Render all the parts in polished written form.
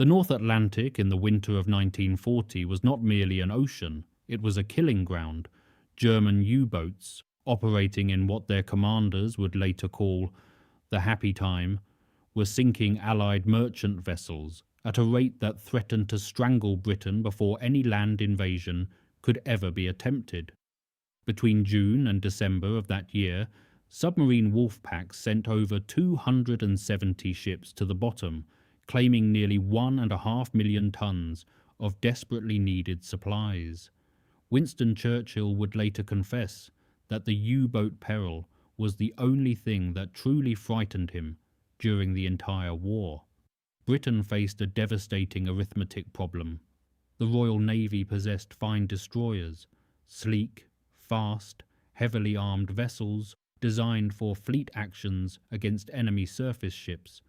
The North Atlantic in the winter of 1940 was not merely an ocean, it was a killing ground. German U-boats, operating in what their commanders would later call the happy time, were sinking Allied merchant vessels at a rate that threatened to strangle Britain before any land invasion could ever be attempted. Between June and December of that year, submarine wolf packs sent over 270 ships to the bottom, claiming nearly 1.5 million tons of desperately needed supplies. Winston Churchill would later confess that the U-boat peril was the only thing that truly frightened him during the entire war. Britain faced a devastating arithmetic problem. The Royal Navy possessed fine destroyers, sleek, fast, heavily armed vessels designed for fleet actions against enemy surface ships,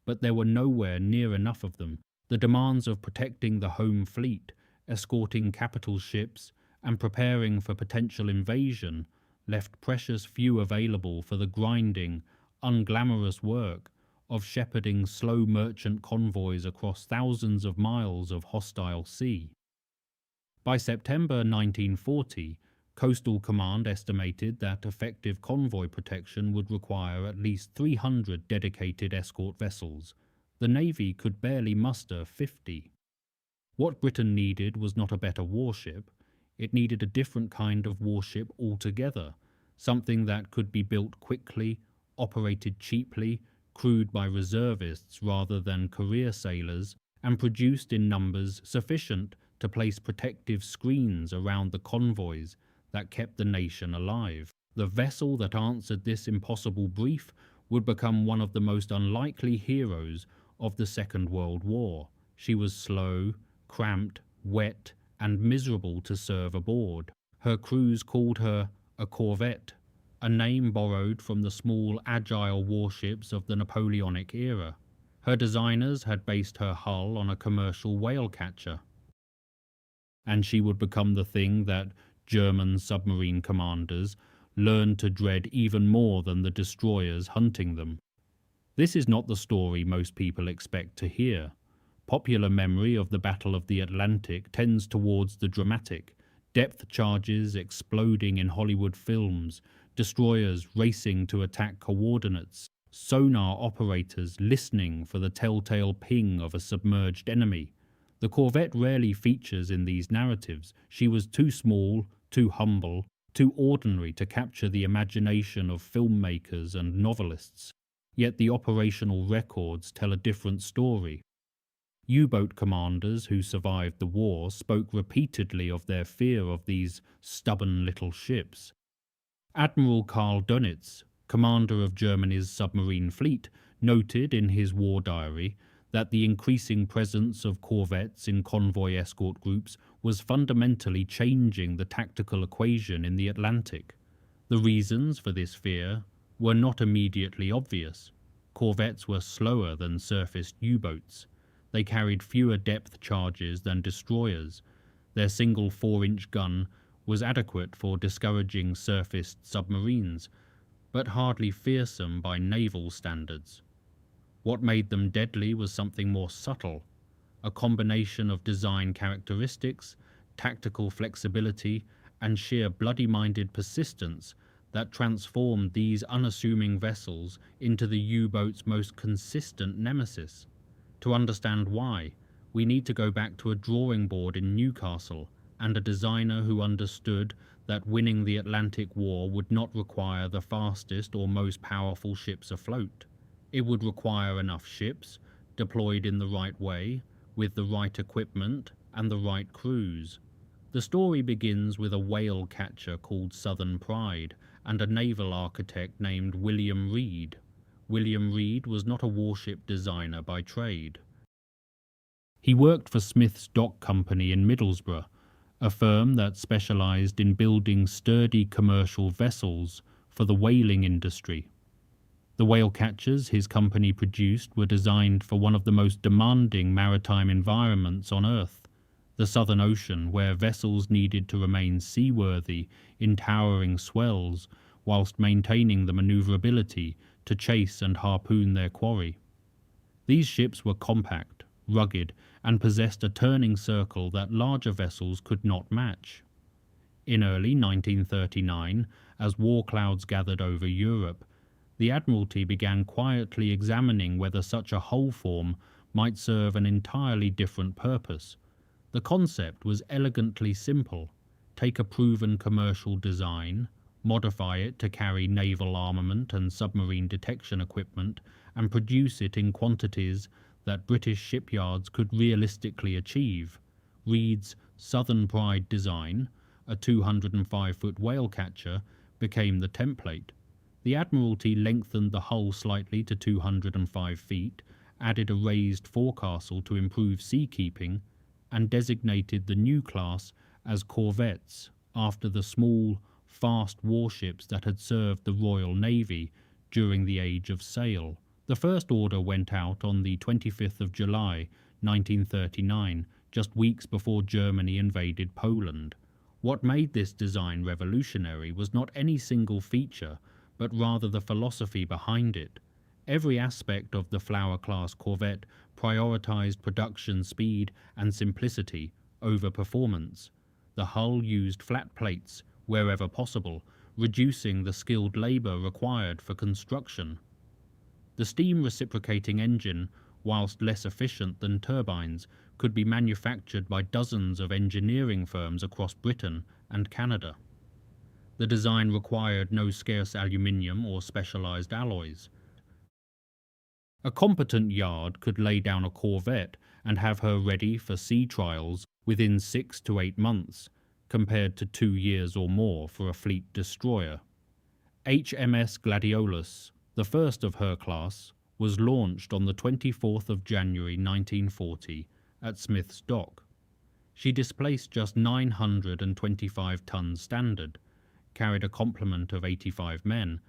but there were nowhere near enough of them. The demands of protecting the home fleet, escorting capital ships, and preparing for potential invasion left precious few available for the grinding, unglamorous work of shepherding slow merchant convoys across thousands of miles of hostile sea. By September 1940, Coastal Command estimated that effective convoy protection would require at least 300 dedicated escort vessels. The Navy could barely muster 50. What Britain needed was not a better warship, it needed a different kind of warship altogether, something that could be built quickly, operated cheaply, crewed by reservists rather than career sailors, and produced in numbers sufficient to place protective screens around the convoys that kept the nation alive. The vessel that answered this impossible brief would become one of the most unlikely heroes of the Second World War. She was slow, cramped, wet, and miserable to serve aboard. Her crews called her a Corvette, a name borrowed from the small, agile warships of the Napoleonic era. Her designers had based her hull on a commercial whale catcher, and she would become the thing that German submarine commanders learned to dread even more than the destroyers hunting them. This is not the story most people expect to hear. Popular memory of the Battle of the Atlantic tends towards the dramatic, depth charges exploding in Hollywood films, destroyers racing to attack coordinates, sonar operators listening for the telltale ping of a submerged enemy. The Corvette rarely features in these narratives. She was too small, too humble, too ordinary to capture the imagination of filmmakers and novelists. Yet the operational records tell a different story. U-boat commanders who survived the war spoke repeatedly of their fear of these stubborn little ships. Admiral Dönitz, commander of Germany's submarine fleet, noted in his war diary that the increasing presence of corvettes in convoy escort groups was fundamentally changing the tactical equation in the Atlantic. The reasons for this fear were not immediately obvious. Corvettes were slower than surfaced U-boats. They carried fewer depth charges than destroyers. Their single 4-inch gun was adequate for discouraging surfaced submarines, but hardly fearsome by naval standards. What made them deadly was something more subtle, a combination of design characteristics, tactical flexibility, and sheer bloody-minded persistence that transformed these unassuming vessels into the U-boat's most consistent nemesis. To understand why, we need to go back to a drawing board in Newcastle and a designer who understood that winning the Atlantic War would not require the fastest or most powerful ships afloat. It would require enough ships, deployed in the right way, with the right equipment and the right crews. The story begins with a whale catcher called Southern Pride and a naval architect named William Reed. William Reed was not a warship designer by trade. He worked for Smith's Dock Company in Middlesbrough, a firm that specialized in building sturdy commercial vessels for the whaling industry. The whale catchers his company produced were designed for one of the most demanding maritime environments on Earth, the Southern Ocean, where vessels needed to remain seaworthy in towering swells whilst maintaining the maneuverability to chase and harpoon their quarry. These ships were compact, rugged, and possessed a turning circle that larger vessels could not match. In early 1939, as war clouds gathered over Europe, the Admiralty began quietly examining whether such a hull form might serve an entirely different purpose. The concept was elegantly simple. Take a proven commercial design, modify it to carry naval armament and submarine detection equipment, and produce it in quantities that British shipyards could realistically achieve. Reed's Southern Pride design, a 205-foot whale catcher, became the template. The Admiralty lengthened the hull slightly to 205 feet, added a raised forecastle to improve seakeeping, and designated the new class as Corvettes after the small, fast warships that had served the Royal Navy during the Age of Sail. The first order went out on the 25th of July, 1939, just weeks before Germany invaded Poland. What made this design revolutionary was not any single feature, but rather the philosophy behind it. Every aspect of the Flower-class corvette prioritized production speed and simplicity over performance. The hull used flat plates wherever possible, reducing the skilled labor required for construction. The steam reciprocating engine, whilst less efficient than turbines, could be manufactured by dozens of engineering firms across Britain and Canada. The design required no scarce aluminium or specialized alloys. A competent yard could lay down a corvette and have her ready for sea trials within 6 to 8 months, compared to 2 years or more for a fleet destroyer. HMS Gladiolus, the first of her class, was launched on the 24th of January 1940 at Smith's Dock. She displaced just 925 tons standard, carried a complement of 85 men,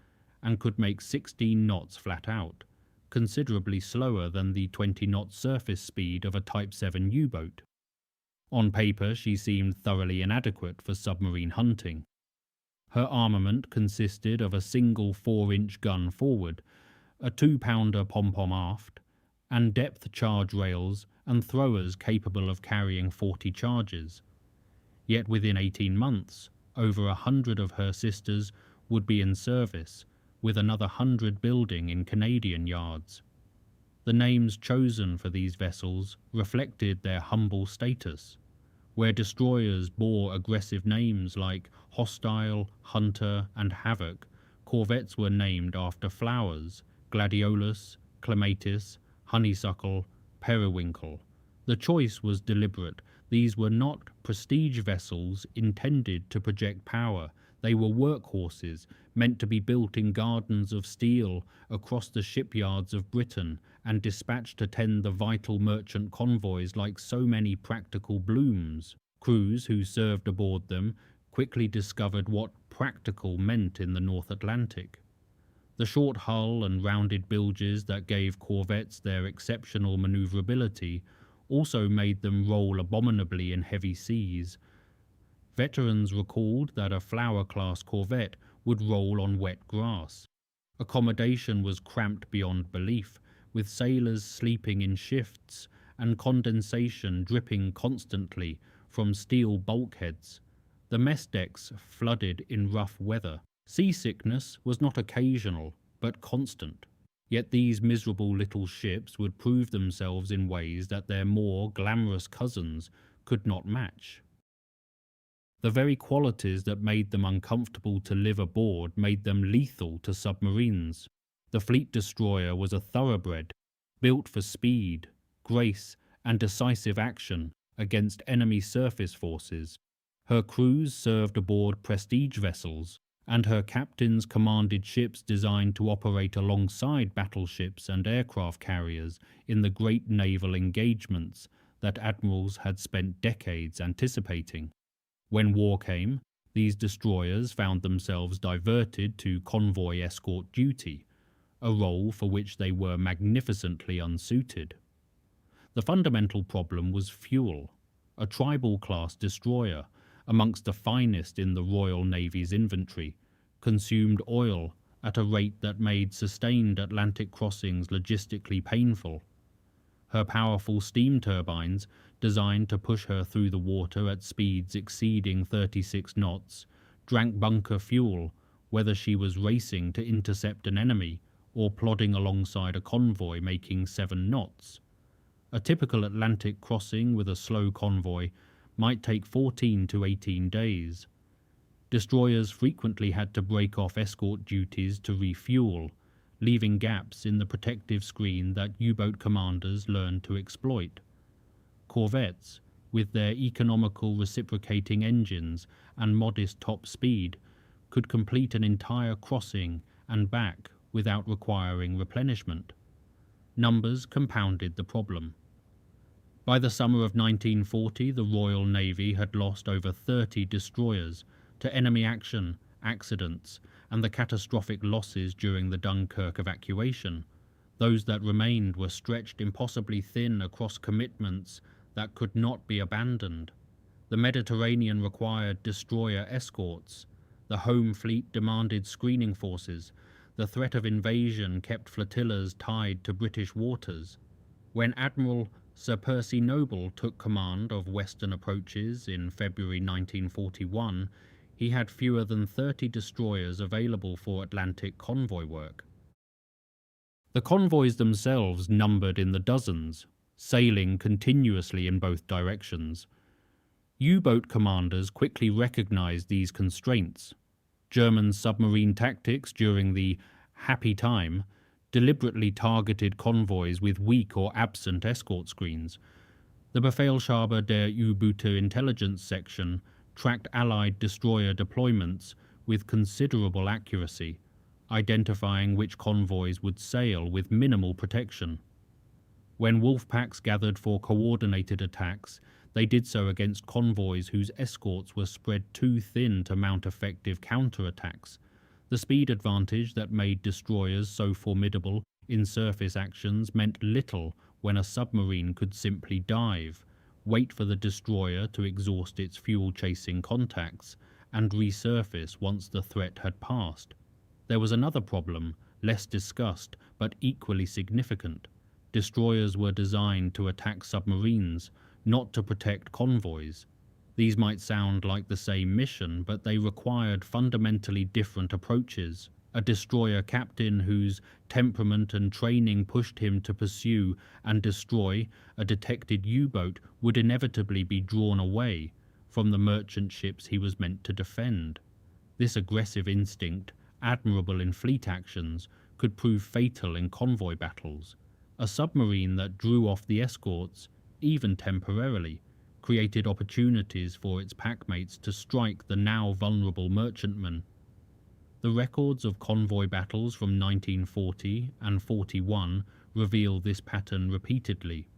and could make 16 knots flat out, considerably slower than the 20-knot surface speed of a Type 7 U-boat. On paper, she seemed thoroughly inadequate for submarine hunting. Her armament consisted of a single 4-inch gun forward, a 2-pounder pom-pom aft, and depth charge rails and throwers capable of carrying 40 charges. Yet within 18 months, over 100 of her sisters would be in service, with another 100 building in Canadian yards. The names chosen for these vessels reflected their humble status. Where destroyers bore aggressive names like Hostile, Hunter, and Havoc, corvettes were named after flowers: Gladiolus, Clematis, Honeysuckle, Periwinkle. The choice was deliberate. These were not prestige vessels intended to project power. They were workhorses, meant to be built in gardens of steel across the shipyards of Britain and dispatched to tend the vital merchant convoys like so many practical blooms. Crews who served aboard them quickly discovered what practical meant in the North Atlantic. The short hull and rounded bilges that gave corvettes their exceptional maneuverability also made them roll abominably in heavy seas. Veterans recalled that a Flower-class corvette would roll on wet grass. Accommodation was cramped beyond belief, with sailors sleeping in shifts and condensation dripping constantly from steel bulkheads. The mess decks flooded in rough weather. Seasickness was not occasional, but constant. Yet these miserable little ships would prove themselves in ways that their more glamorous cousins could not match. The very qualities that made them uncomfortable to live aboard made them lethal to submarines. The fleet destroyer was a thoroughbred, built for speed, grace, and decisive action against enemy surface forces. Her crews served aboard prestige vessels, and her captains commanded ships designed to operate alongside battleships and aircraft carriers in the great naval engagements that admirals had spent decades anticipating. When war came, these destroyers found themselves diverted to convoy escort duty, a role for which they were magnificently unsuited. The fundamental problem was fuel. A tribal-class destroyer, amongst the finest in the Royal Navy's inventory, consumed oil at a rate that made sustained Atlantic crossings logistically painful. Her powerful steam turbines, designed to push her through the water at speeds exceeding 36 knots, drank bunker fuel, whether she was racing to intercept an enemy or plodding alongside a convoy making 7 knots. A typical Atlantic crossing with a slow convoy might take 14 to 18 days. Destroyers frequently had to break off escort duties to refuel, leaving gaps in the protective screen that U-boat commanders learned to exploit. Corvettes, with their economical reciprocating engines and modest top speed, could complete an entire crossing and back without requiring replenishment. Numbers compounded the problem. By the summer of 1940, the Royal Navy had lost over 30 destroyers to enemy action, accidents, and the catastrophic losses during the Dunkirk evacuation. Those that remained were stretched impossibly thin across commitments that could not be abandoned. The Mediterranean required destroyer escorts. The home fleet demanded screening forces. The threat of invasion kept flotillas tied to British waters. When Admiral Sir Percy Noble took command of Western approaches in February 1941, he had fewer than 30 destroyers available for Atlantic convoy work. The convoys themselves numbered in the dozens, sailing continuously in both directions. U-boat commanders quickly recognized these constraints. German submarine tactics during the happy time deliberately targeted convoys with weak or absent escort screens. The Befehlshaber der U-Boote intelligence section tracked Allied destroyer deployments with considerable accuracy, identifying which convoys would sail with minimal protection. When wolf packs gathered for coordinated attacks, they did so against convoys whose escorts were spread too thin to mount effective counterattacks. The speed advantage that made destroyers so formidable in surface actions meant little when a submarine could simply dive, wait for the destroyer to exhaust its fuel-chasing contacts, and resurface once the threat had passed. There was another problem, less discussed but equally significant. Destroyers were designed to attack submarines, not to protect convoys. These might sound like the same mission, but they required fundamentally different approaches. A destroyer captain whose temperament and training pushed him to pursue and destroy a detected U-boat would inevitably be drawn away from the merchant ships he was meant to defend. This aggressive instinct, admirable in fleet actions, could prove fatal in convoy battles. A submarine that drew off the escorts, even temporarily, created opportunities for its packmates to strike the now vulnerable merchantmen. The records of convoy battles from 1940 and 41 reveal this pattern repeatedly.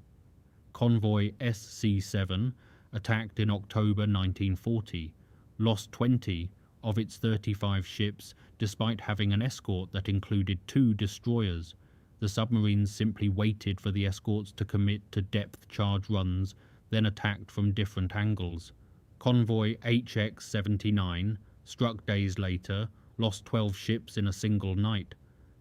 Convoy SC-7, attacked in October 1940, lost 20 of its 35 ships despite having an escort that included 2 destroyers. The submarines simply waited for the escorts to commit to depth charge runs, then attacked from different angles. Convoy HX-79, struck days later, lost 12 ships in a single night.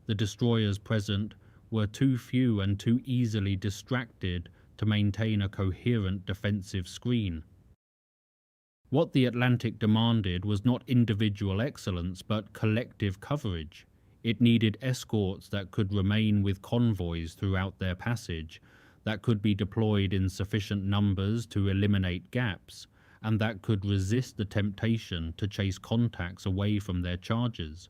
The destroyers present were too few and too easily distracted to maintain a coherent defensive screen. What the Atlantic demanded was not individual excellence but collective coverage. It needed escorts that could remain with convoys throughout their passage, that could be deployed in sufficient numbers to eliminate gaps, and that could resist the temptation to chase contacts away from their charges.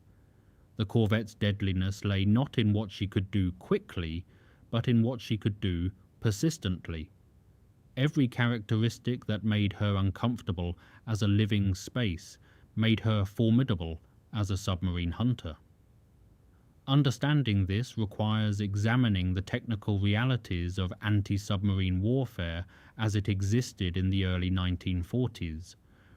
The corvette's deadliness lay not in what she could do quickly, but in what she could do persistently. Every characteristic that made her uncomfortable as a living space made her formidable as a submarine hunter. Understanding this requires examining the technical realities of anti-submarine warfare as it existed in the early 1940s,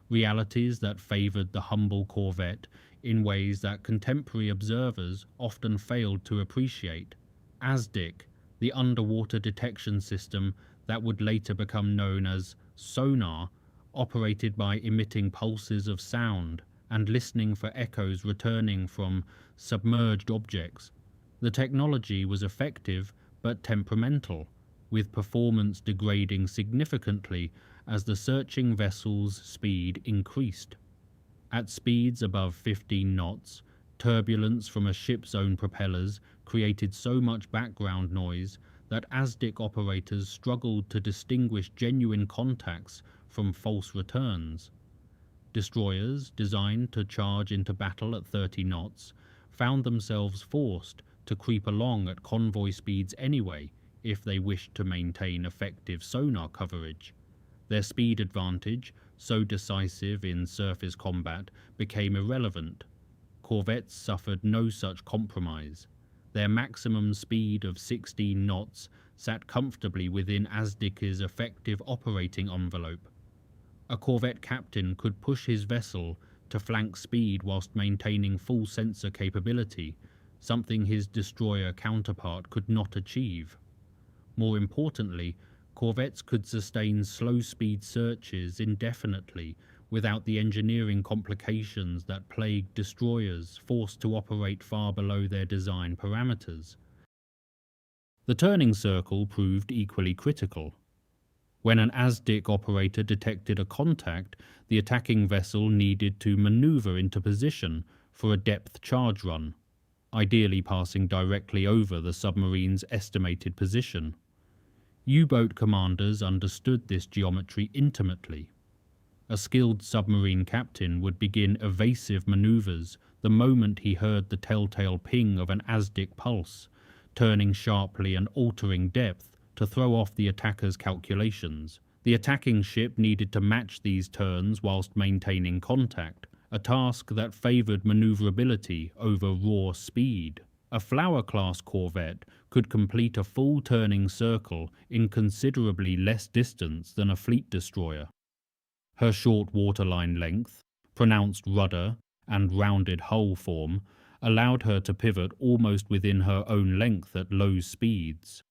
realities that favored the humble corvette in ways that contemporary observers often failed to appreciate. ASDIC, the underwater detection system that would later become known as sonar, operated by emitting pulses of sound and listening for echoes returning from submerged objects. The technology was effective but temperamental. with performance degrading significantly as the searching vessel's speed increased. At speeds above 15 knots, turbulence from a ship's own propellers created so much background noise that ASDIC operators struggled to distinguish genuine contacts from false returns. Destroyers, designed to charge into battle at 30 knots, found themselves forced to creep along at convoy speeds anyway if they wished to maintain effective sonar coverage. Their speed advantage, so decisive in surface combat, became irrelevant. Corvettes suffered no such compromise. Their maximum speed of 16 knots sat comfortably within ASDIC's effective operating envelope. A corvette captain could push his vessel to flank speed whilst maintaining full sensor capability, something his destroyer counterpart could not achieve. More importantly, corvettes could sustain slow-speed searches indefinitely without the engineering complications that plagued destroyers forced to operate far below their design parameters. The turning circle proved equally critical. When an ASDIC operator detected a contact, the attacking vessel needed to maneuver into position for a depth charge run, ideally passing directly over the submarine's estimated position. U-boat commanders understood this geometry intimately. A skilled submarine captain would begin evasive maneuvers the moment he heard the telltale ping of an ASDIC pulse, turning sharply and altering depth to throw off the attacker's calculations. The attacking ship needed to match these turns whilst maintaining contact, a task that favoured manoeuvrability over raw speed. A Flower-class corvette could complete a full turning circle in considerably less distance than a fleet destroyer. Her short waterline length, pronounced rudder, and rounded hull form allowed her to pivot almost within her own length at low speeds.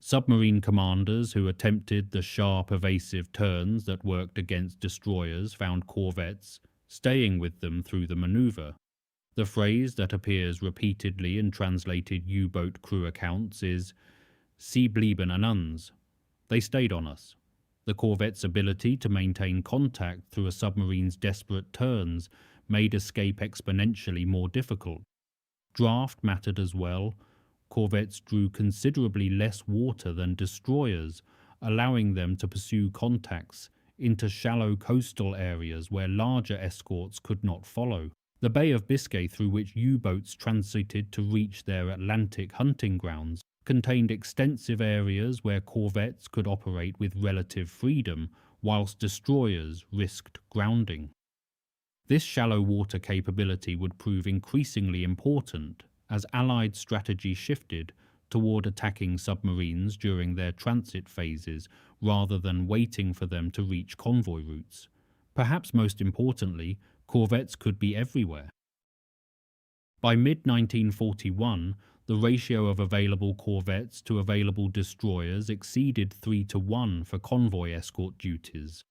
Submarine commanders who attempted the sharp, evasive turns that worked against destroyers found corvettes staying with them through the maneuver. The phrase that appears repeatedly in translated U-boat crew accounts is, "Sie blieben an uns." They stayed on us. The corvette's ability to maintain contact through a submarine's desperate turns made escape exponentially more difficult. Draft mattered as well. Corvettes drew considerably less water than destroyers, allowing them to pursue contacts into shallow coastal areas where larger escorts could not follow. The Bay of Biscay through which U-boats transited to reach their Atlantic hunting grounds contained extensive areas where corvettes could operate with relative freedom, whilst destroyers risked grounding. This shallow water capability would prove increasingly important as Allied strategy shifted toward attacking submarines during their transit phases rather than waiting for them to reach convoy routes. Perhaps most importantly, corvettes could be everywhere. By mid-1941, the ratio of available corvettes to available destroyers exceeded 3-1 for convoy escort duties.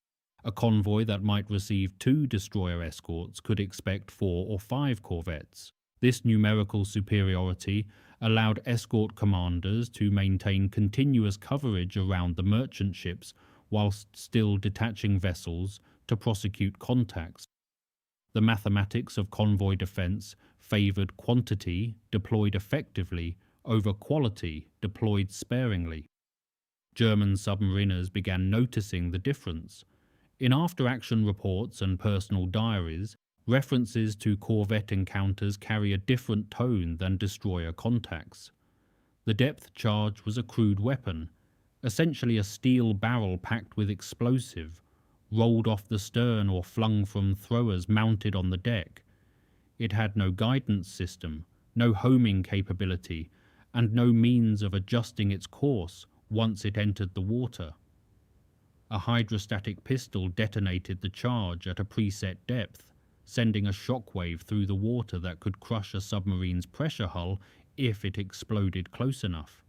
A convoy that might receive 2 destroyer escorts could expect 4 or 5 corvettes. This numerical superiority allowed escort commanders to maintain continuous coverage around the merchant ships whilst still detaching vessels to prosecute contacts. The mathematics of convoy defense favored quantity deployed effectively over quality deployed sparingly. German submariners began noticing the difference. In after-action reports and personal diaries, references to corvette encounters carry a different tone than destroyer contacts. The depth charge was a crude weapon, essentially a steel barrel packed with explosive, rolled off the stern or flung from throwers mounted on the deck. It had no guidance system, no homing capability, and no means of adjusting its course once it entered the water. A hydrostatic pistol detonated the charge at a preset depth, sending a shockwave through the water that could crush a submarine's pressure hull if it exploded close enough.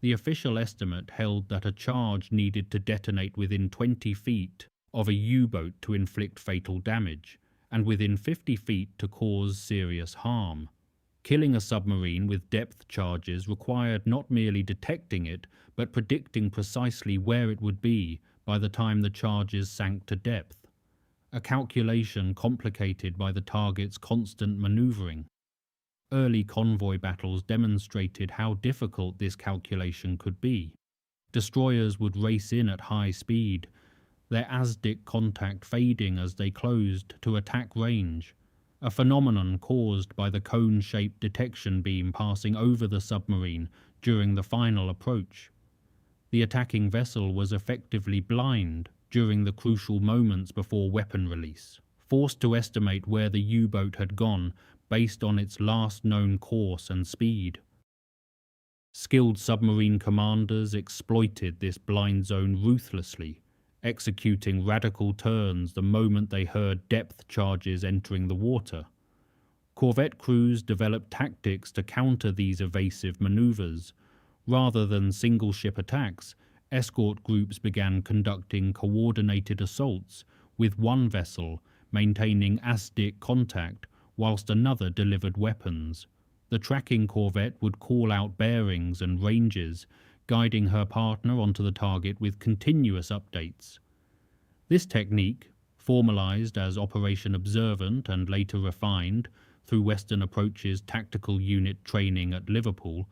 The official estimate held that a charge needed to detonate within 20 feet of a U-boat to inflict fatal damage, and within 50 feet to cause serious harm. Killing a submarine with depth charges required not merely detecting it, but predicting precisely where it would be by the time the charges sank to depth, a calculation complicated by the target's constant maneuvering. Early convoy battles demonstrated how difficult this calculation could be. Destroyers would race in at high speed, their ASDIC contact fading as they closed to attack range, a phenomenon caused by the cone-shaped detection beam passing over the submarine during the final approach. The attacking vessel was effectively blind during the crucial moments before weapon release, forced to estimate where the U-boat had gone based on its last known course and speed. Skilled submarine commanders exploited this blind zone ruthlessly, executing radical turns the moment they heard depth charges entering the water. Corvette crews developed tactics to counter these evasive maneuvers. Rather than single-ship attacks, escort groups began conducting coordinated assaults, with one vessel maintaining ASDIC contact whilst another delivered weapons. The tracking corvette would call out bearings and ranges, guiding her partner onto the target with continuous updates. This technique, formalized as Operation Observant and later refined through Western Approach's tactical unit training at Liverpool,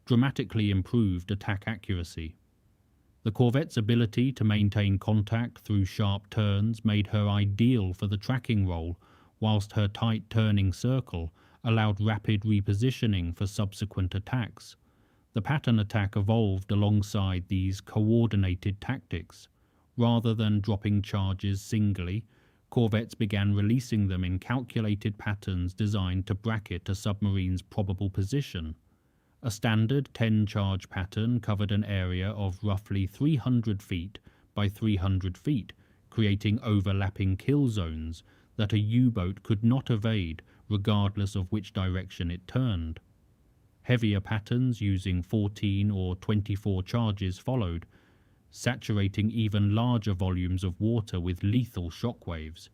dramatically improved attack accuracy. The corvette's ability to maintain contact through sharp turns made her ideal for the tracking role, whilst her tight turning circle allowed rapid repositioning for subsequent attacks. The pattern attack evolved alongside these coordinated tactics. Rather than dropping charges singly, corvettes began releasing them in calculated patterns designed to bracket a submarine's probable position. A standard 10-charge pattern covered an area of roughly 300 feet by 300 feet, creating overlapping kill zones that a U-boat could not evade regardless of which direction it turned. Heavier patterns using 14 or 24 charges followed, saturating even larger volumes of water with lethal shockwaves.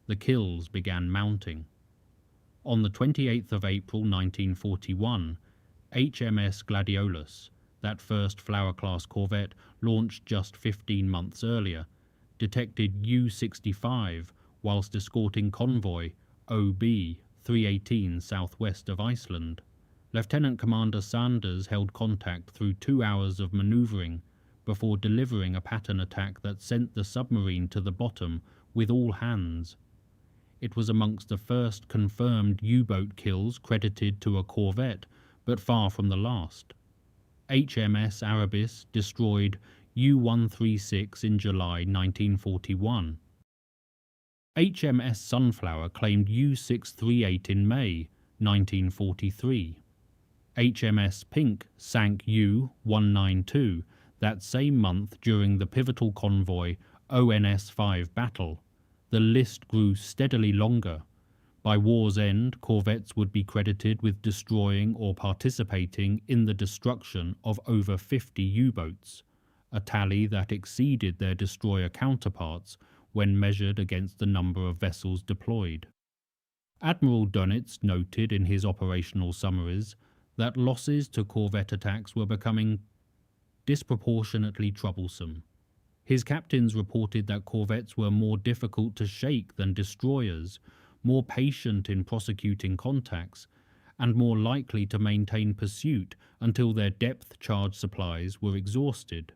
The kills began mounting. On the 28th of April 1941, HMS Gladiolus, that first Flower-class corvette launched just 15 months earlier, detected U-65 whilst escorting convoy OB 318 southwest of Iceland. Lieutenant Commander Sanders held contact through 2 hours of manoeuvring before delivering a pattern attack that sent the submarine to the bottom with all hands. It was amongst the first confirmed U-boat kills credited to a corvette, but far from the last. HMS Erebus destroyed U-136 in July 1941. HMS Sunflower claimed U-638 in May 1943. HMS Pink sank U-192 that same month during the pivotal convoy ONS-5 battle. The list grew steadily longer. By war's end, corvettes would be credited with destroying or participating in the destruction of over 50 U-boats, a tally that exceeded their destroyer counterparts when measured against the number of vessels deployed. Admiral Dönitz noted in his operational summaries that losses to corvette attacks were becoming disproportionately troublesome. His captains reported that corvettes were more difficult to shake than destroyers, more patient in prosecuting contacts, and more likely to maintain pursuit until their depth charge supplies were exhausted.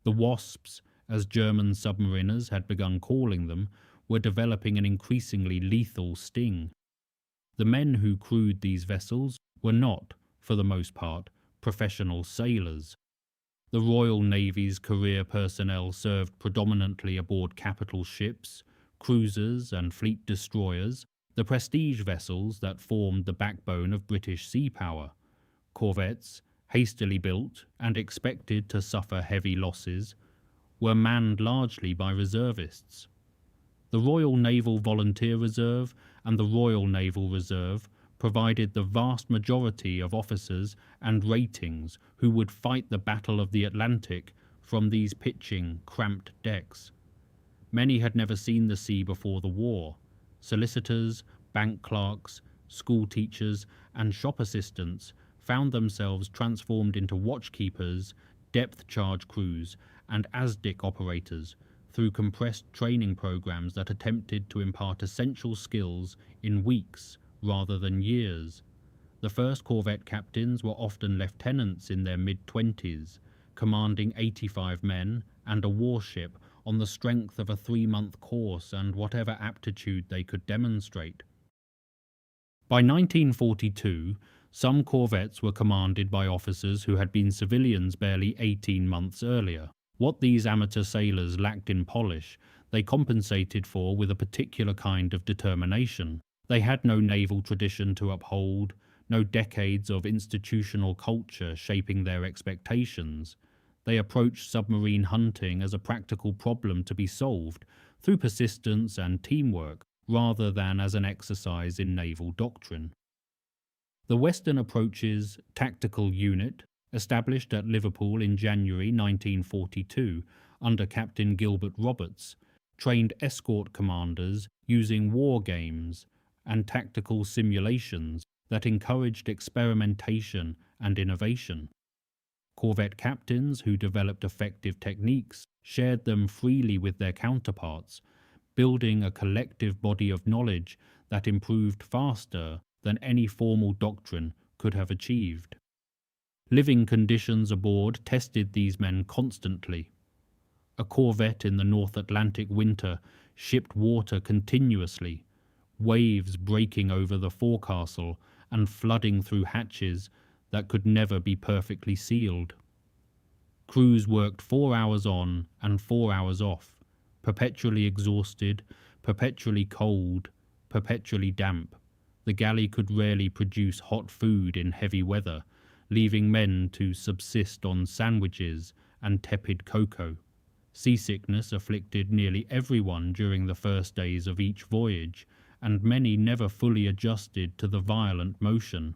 The wasps, as German submariners had begun calling them, were developing an increasingly lethal sting. The men who crewed these vessels were not, for the most part, professional sailors. The Royal Navy's career personnel served predominantly aboard capital ships, cruisers and fleet destroyers, the prestige vessels that formed the backbone of British sea power. Corvettes, hastily built and expected to suffer heavy losses, were manned largely by reservists. The Royal Naval Volunteer Reserve and the Royal Naval Reserve provided the vast majority of officers and ratings who would fight the Battle of the Atlantic from these pitching, cramped decks. Many had never seen the sea before the war. Solicitors, bank clerks, school teachers, and shop assistants found themselves transformed into watchkeepers, depth charge crews, and ASDIC operators through compressed training programs that attempted to impart essential skills in weeks rather than years. The first corvette captains were often lieutenants in their mid-20s, commanding 85 men and a warship on the strength of a 3-month course and whatever aptitude they could demonstrate. By 1942, some corvettes were commanded by officers who had been civilians barely 18 months earlier. What these amateur sailors lacked in polish, they compensated for with a particular kind of determination. They had no naval tradition to uphold, no decades of institutional culture shaping their expectations. They approached submarine hunting as a practical problem to be solved through persistence and teamwork, rather than as an exercise in naval doctrine. The Western Approaches Tactical Unit, established at Liverpool in January 1942 under Captain Gilbert Roberts, trained escort commanders using war games and tactical simulations that encouraged experimentation and innovation. Corvette captains who developed effective techniques shared them freely with their counterparts, building a collective body of knowledge that improved faster than any formal doctrine could have achieved. Living conditions aboard tested these men constantly. A corvette in the North Atlantic winter shipped water continuously, waves breaking over the forecastle and flooding through hatches that could never be perfectly sealed. Crews worked 4 hours on and 4 hours off, perpetually exhausted, perpetually cold, perpetually damp. The galley could rarely produce hot food in heavy weather, leaving men to subsist on sandwiches and tepid cocoa. Seasickness afflicted nearly everyone during the first days of each voyage, and many never fully adjusted to the violent motion.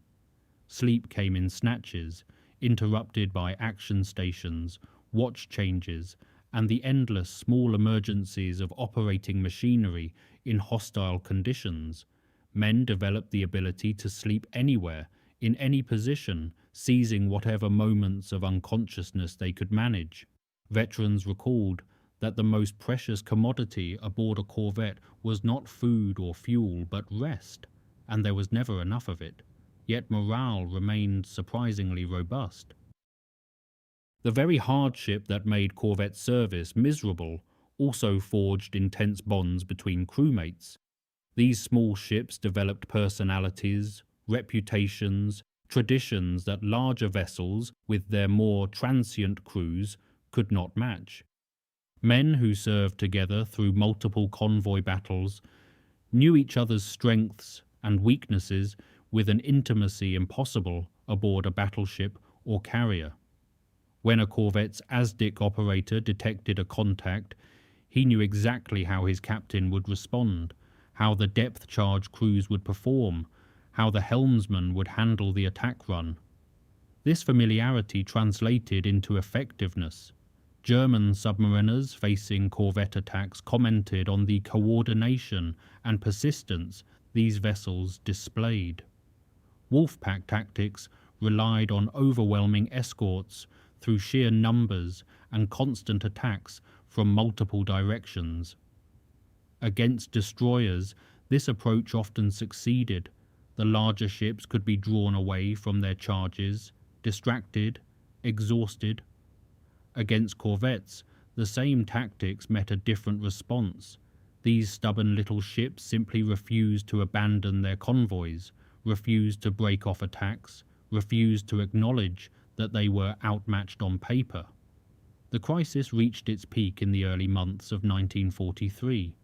Sleep came in snatches, interrupted by action stations, watch changes, and the endless small emergencies of operating machinery in hostile conditions. Men developed the ability to sleep anywhere, in any position, seizing whatever moments of unconsciousness they could manage. Veterans recalled that the most precious commodity aboard a corvette was not food or fuel but rest, and there was never enough of it. Yet morale remained surprisingly robust. The very hardship that made corvette service miserable also forged intense bonds between crewmates. These small ships developed personalities, reputations, traditions that larger vessels, with their more transient crews, could not match. Men who served together through multiple convoy battles knew each other's strengths and weaknesses with an intimacy impossible aboard a battleship or carrier. When a corvette's ASDIC operator detected a contact, he knew exactly how his captain would respond, how the depth charge crews would perform, how the helmsman would handle the attack run. This familiarity translated into effectiveness. German submariners facing corvette attacks commented on the coordination and persistence these vessels displayed. Wolfpack tactics relied on overwhelming escorts through sheer numbers and constant attacks from multiple directions. Against destroyers, this approach often succeeded. The larger ships could be drawn away from their charges, distracted, exhausted. Against corvettes, the same tactics met a different response. These stubborn little ships simply refused to abandon their convoys, refused to break off attacks, refused to acknowledge that they were outmatched on paper. The crisis reached its peak in the early months of 1943.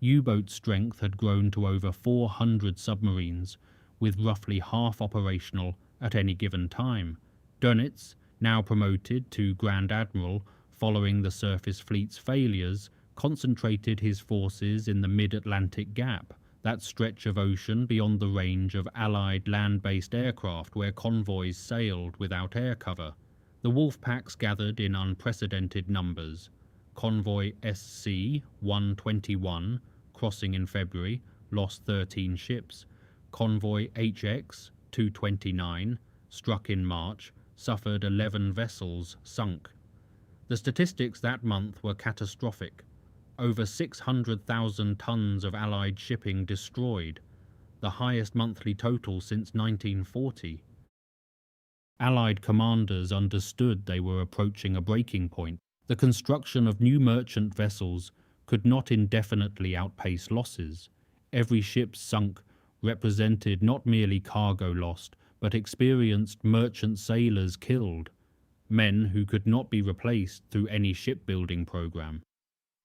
U-boat strength had grown to over 400 submarines, with roughly half operational at any given time. Dönitz, now promoted to Grand Admiral following the surface fleet's failures, concentrated his forces in the mid-Atlantic Gap, that stretch of ocean beyond the range of Allied land-based aircraft where convoys sailed without air cover. The Wolfpacks gathered in unprecedented numbers. Convoy SC-121, crossing in February, lost 13 ships. Convoy HX-229, struck in March, suffered 11 vessels sunk. The statistics that month were catastrophic. Over 600,000 tons of Allied shipping destroyed, the highest monthly total since 1940. Allied commanders understood they were approaching a breaking point. The construction of new merchant vessels could not indefinitely outpace losses. Every ship sunk represented not merely cargo lost, but experienced merchant sailors killed, men who could not be replaced through any shipbuilding program.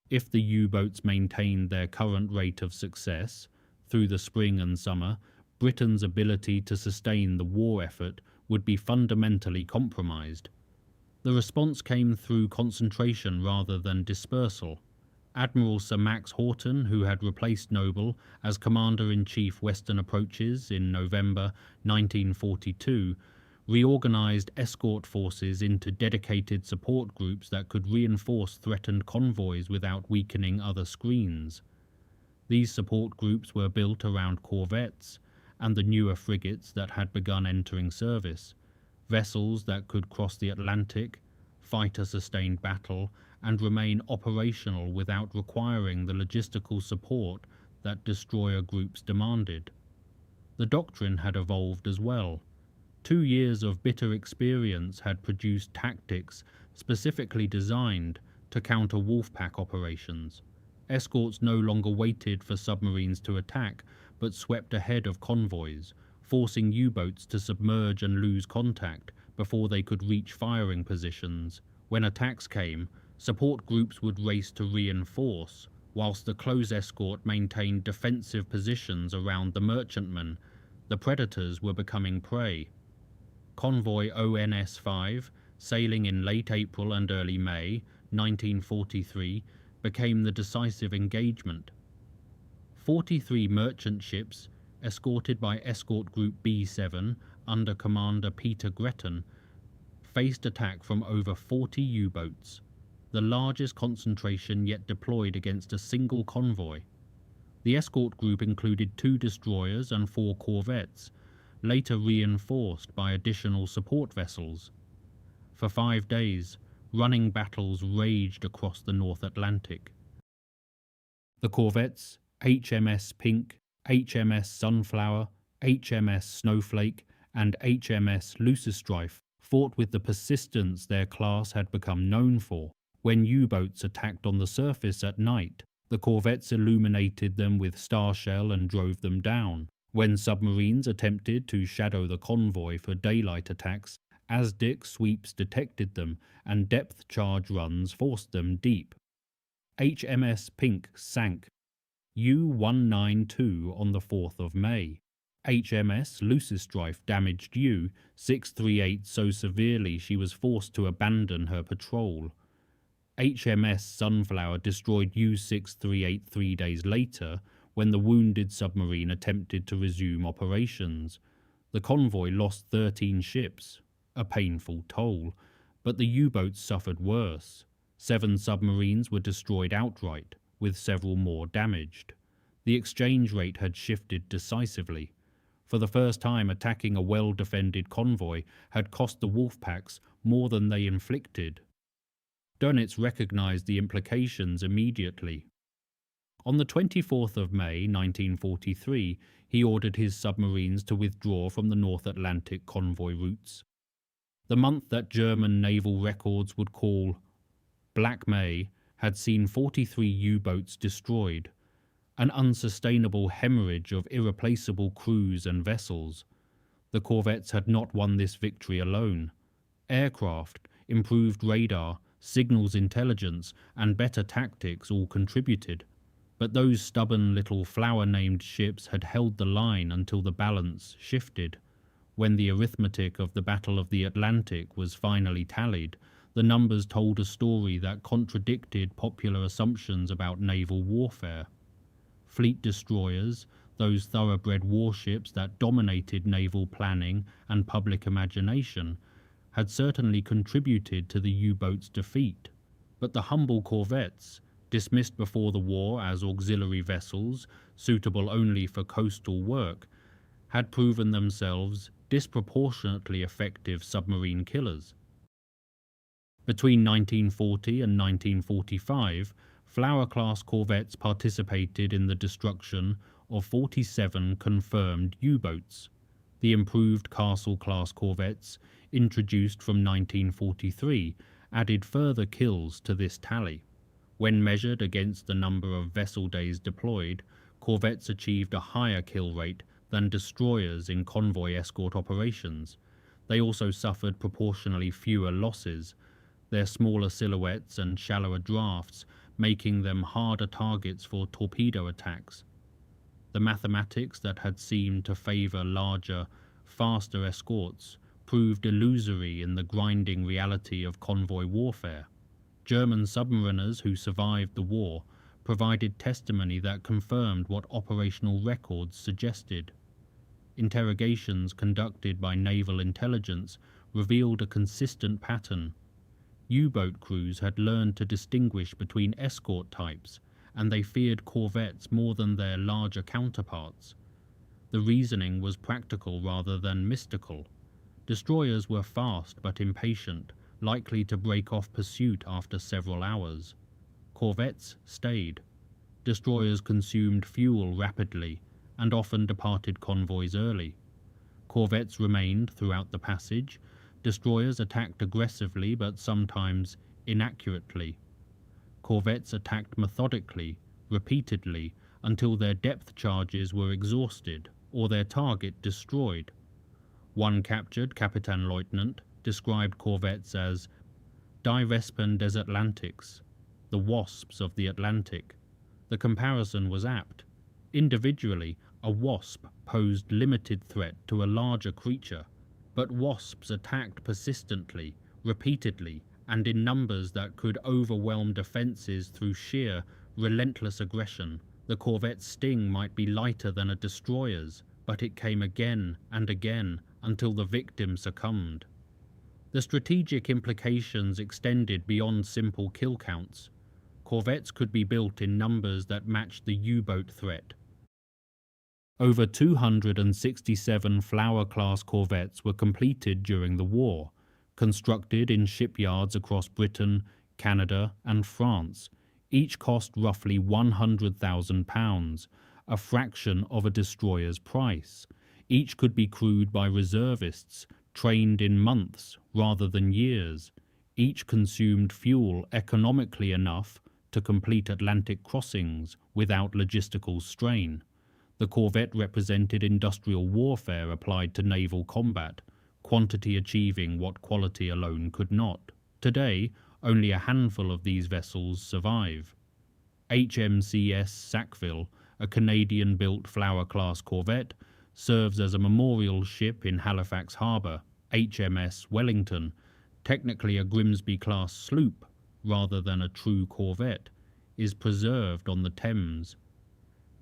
If the U-boats maintained their current rate of success through the spring and summer, Britain's ability to sustain the war effort would be fundamentally compromised. The response came through concentration rather than dispersal. Admiral Sir Max Houghton, who had replaced Noble as Commander-in-Chief Western Approaches in November 1942, reorganized escort forces into dedicated support groups that could reinforce threatened convoys without weakening other screens. These support groups were built around corvettes and the newer frigates that had begun entering service, vessels that could cross the Atlantic, fight a sustained battle, and remain operational without requiring the logistical support that destroyer groups demanded. The doctrine had evolved as well. 2 years of bitter experience had produced tactics specifically designed to counter wolfpack operations. Escorts no longer waited for submarines to attack, but swept ahead of convoys, forcing U-boats to submerge and lose contact before they could reach firing positions. When attacks came, support groups would race to reinforce, whilst the close escort maintained defensive positions around the merchantmen. The predators were becoming prey. Convoy ONS-5, sailing in late April and early May 1943, became the decisive engagement. 43 merchant ships, escorted by Escort Group B-7 under Commander Peter Gretton, faced attack from over 40 U-boats, the largest concentration yet deployed against a single convoy. The escort group included 2 destroyers and 4 corvettes, later reinforced by additional support vessels. For 5 days, running battles raged across the North Atlantic. The corvettes, HMS Pink, HMS Sunflower, HMS Snowflake, and HMS Lucistrife, fought with the persistence their class had become known for. When U-boats attacked on the surface at night, the corvettes illuminated them with starshell and drove them down. When submarines attempted to shadow the convoy for daylight attacks, ASDIC sweeps detected them and depth charge runs forced them deep. HMS Pink sank U-192 on the 4th of May. HMS Lucistrife damaged U-638 so severely she was forced to abandon her patrol. HMS Sunflower destroyed U-638 3 days later when the wounded submarine attempted to resume operations. The convoy lost 13 ships, a painful toll, but the U-boats suffered worse. 7 submarines were destroyed outright, with several more damaged. The exchange rate had shifted decisively. For the first time, attacking a well-defended convoy had cost the wolfpacks more than they inflicted. Dönitz recognized the implications immediately. On the 24th of May 1943, he ordered his submarines to withdraw from the North Atlantic convoy routes. The month that German naval records would call Black May had seen 43 U-boats destroyed, an unsustainable hemorrhage of irreplaceable crews and vessels. The corvettes had not won this victory alone. Aircraft, improved radar, signals intelligence, and better tactics all contributed. But those stubborn little flower-named ships had held the line until the balance shifted. When the arithmetic of the Battle of the Atlantic was finally tallied, the numbers told a story that contradicted popular assumptions about naval warfare. Fleet destroyers, those thoroughbred warships that dominated naval planning and public imagination, had certainly contributed to the U-boats' defeat. But the humble corvettes, dismissed before the war as auxiliary vessels suitable only for coastal work, had proven themselves disproportionately effective submarine killers. Between 1940 and 1945, Flower-class corvettes participated in the destruction of 47 confirmed U-boats. The improved Castle-class corvettes, introduced from 1943, added further kills to this tally. When measured against the number of vessel days deployed, corvettes achieved a higher kill rate than destroyers in convoy escort operations. They also suffered proportionally fewer losses, their smaller silhouettes and shallower drafts making them harder targets for torpedo attacks. The mathematics that had seemed to favor larger, faster escorts proved illusory in the grinding reality of convoy warfare. German submariners who survived the war provided testimony that confirmed what operational records suggested. Interrogations conducted by naval intelligence revealed a consistent pattern. U-boat crews had learned to distinguish between escort types, and they feared corvettes more than their larger counterparts. The reasoning was practical rather than mystical. Destroyers were fast but impatient, likely to break off pursuit after several hours. Corvettes stayed. Destroyers consumed fuel rapidly and often departed convoys early. Corvettes remained throughout the passage. Destroyers attacked aggressively but sometimes inaccurately. Corvettes attacked methodically, repeatedly, until their depth charges were exhausted or their target destroyed. One captured Kapitänleutnant described corvettes as Die Wespen des Atlantiks, the wasps of the Atlantic. The comparison was apt. Individually, a wasp posed limited threat to a larger creature, but wasps attacked persistently, repeatedly, and in numbers that could overwhelm defenses through sheer, relentless aggression. The corvette's sting might be lighter than a destroyer's, but it came again and again until the victim succumbed. The strategic implications extended beyond simple kill counts. Corvettes could be built in numbers that matched the U-boat threat. Over 267 Flower-class corvettes were completed during the war, constructed in shipyards across Britain, Canada, and France. Each cost roughly £100,000, a fraction of a destroyer's price. Each could be crewed by reservists, trained in months rather than years. Each consumed fuel economically enough to complete Atlantic crossings without logistical strain. The corvette represented industrial warfare applied to naval combat, quantity achieving what quality alone could not. Today, only a handful of these vessels survive. HMCS Sackville, a Canadian-built Flower-class corvette, serves as a memorial ship in Halifax Harbour. HMS Wellington, technically a Grimsby-class sloop rather than a true corvette, is preserved on the Thames.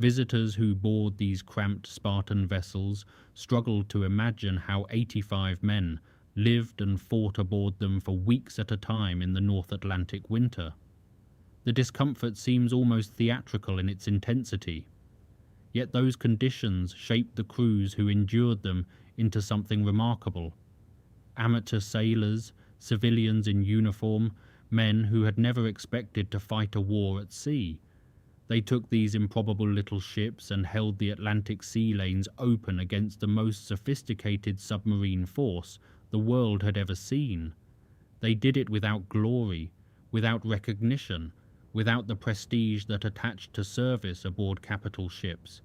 Visitors who board these cramped Spartan vessels struggled to imagine how 85 men lived and fought aboard them for weeks at a time in the North Atlantic winter. The discomfort seems almost theatrical in its intensity. Yet those conditions shaped the crews who endured them into something remarkable. Amateur sailors, civilians in uniform, men who had never expected to fight a war at sea. They took these improbable little ships and held the Atlantic sea lanes open against the most sophisticated submarine force the world had ever seen. They did it without glory, without recognition, without the prestige that attached to service aboard capital ships.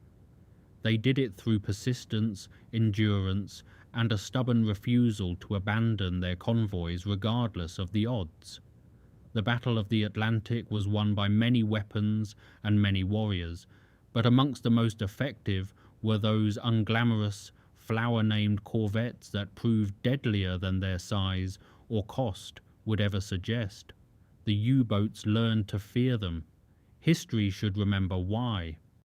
They did it through persistence, endurance, and a stubborn refusal to abandon their convoys regardless of the odds. The Battle of the Atlantic was won by many weapons and many warriors, but amongst the most effective were those unglamorous, flower-named corvettes that proved deadlier than their size or cost would ever suggest. The U-boats learned to fear them. History should remember why.